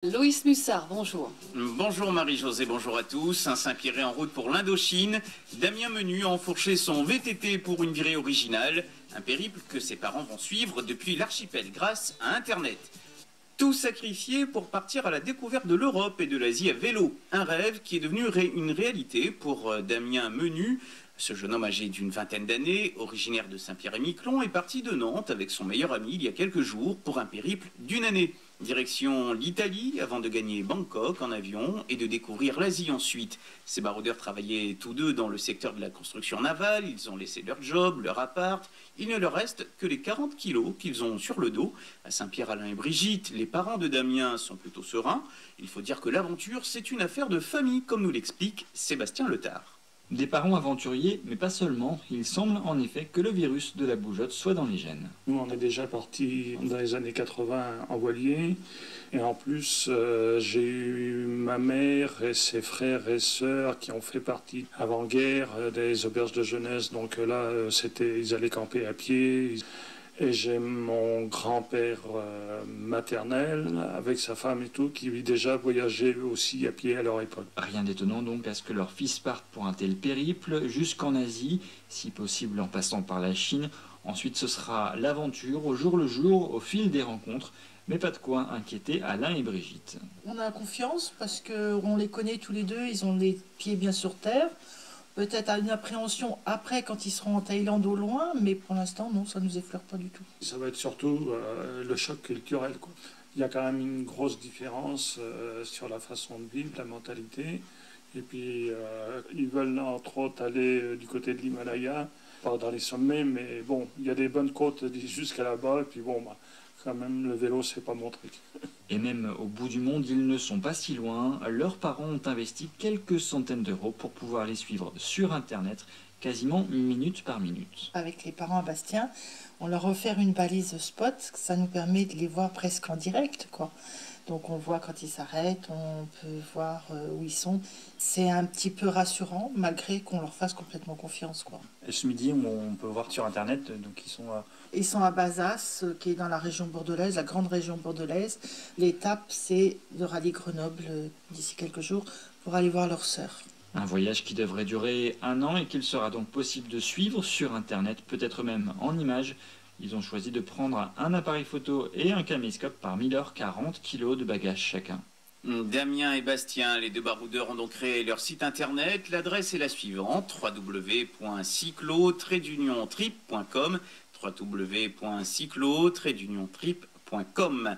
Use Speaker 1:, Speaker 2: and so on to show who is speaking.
Speaker 1: Loïs Mussard, bonjour.
Speaker 2: Bonjour Marie-Josée, bonjour à tous. Un Saint-Pierre en route pour l'Indochine. Damien Menu a enfourché son VTT pour une virée originale. Un périple que ses parents vont suivre depuis l'archipel grâce à Internet. Tout sacrifié pour partir à la découverte de l'Europe et de l'Asie à vélo. Un rêve qui est devenu une réalité pour Damien Menu. Ce jeune homme âgé d'une vingtaine d'années, originaire de Saint-Pierre-et-Miquelon, est parti de Nantes avec son meilleur ami il y a quelques jours pour un périple d'une année. Direction l'Italie avant de gagner Bangkok en avion et de découvrir l'Asie ensuite. Ces baroudeurs travaillaient tous deux dans le secteur de la construction navale, ils ont laissé leur job, leur appart. Il ne leur reste que les 40 kilos qu'ils ont sur le dos. À Saint-Pierre, Alain et Brigitte, les parents de Damien sont plutôt sereins. Il faut dire que l'aventure, c'est une affaire de famille, comme nous l'explique Sébastien Letard.
Speaker 3: Des parents aventuriers, mais pas seulement. Il semble en effet que le virus de la bougeotte soit dans les gènes.
Speaker 4: Nous, on est déjà partis dans les années 80 en voilier. Et en plus, j'ai eu ma mère et ses frères et sœurs qui ont fait partie avant-guerre des auberges de jeunesse. Donc là, ils allaient camper à pied. Et j'ai mon grand-père maternel, avec sa femme et tout, qui lui déjà voyageait aussi à pied à leur époque.
Speaker 3: Rien d'étonnant donc à ce que leur fils parte pour un tel périple jusqu'en Asie, si possible en passant par la Chine. Ensuite ce sera l'aventure au jour le jour, au fil des rencontres. Mais pas de quoi inquiéter Alain et Brigitte.
Speaker 5: On a confiance parce qu'on les connaît tous les deux, ils ont les pieds bien sur terre. Peut-être à une appréhension après quand ils seront en Thaïlande au loin, mais pour l'instant, non, ça ne nous effleure pas du tout.
Speaker 4: Ça va être surtout le choc culturel, quoi. Il y a quand même une grosse différence sur la façon de vivre, la mentalité. Et puis, ils veulent entre autres aller du côté de l'Himalaya, pas dans les sommets, mais bon, il y a des bonnes côtes jusqu'à là-bas. Et puis bon, quand même, le vélo, c'est pas mon truc.
Speaker 3: Et même au bout du monde, ils ne sont pas si loin. Leurs parents ont investi quelques centaines d'euros pour pouvoir les suivre sur Internet, quasiment minute par minute.
Speaker 5: Avec les parents à Bastien, on leur a offert une balise spot, ça nous permet de les voir presque en direct, quoi. Donc on voit quand ils s'arrêtent, on peut voir où ils sont. C'est un petit peu rassurant, malgré qu'on leur fasse complètement confiance, quoi.
Speaker 6: Et ce midi, on peut voir sur Internet, donc
Speaker 5: Ils sont à Bazas, qui est dans la région bordelaise, la grande région bordelaise. L'étape, c'est le rallye Grenoble d'ici quelques jours pour aller voir leur sœur.
Speaker 3: Un voyage qui devrait durer 1 an et qu'il sera donc possible de suivre sur Internet, peut-être même en images. Ils ont choisi de prendre un appareil photo et un caméscope parmi leurs 40 kilos de bagages chacun.
Speaker 2: Damien et Bastien, les deux baroudeurs, ont donc créé leur site internet. L'adresse est la suivante: www.cyclo-trip.com www.cyclo-trip.com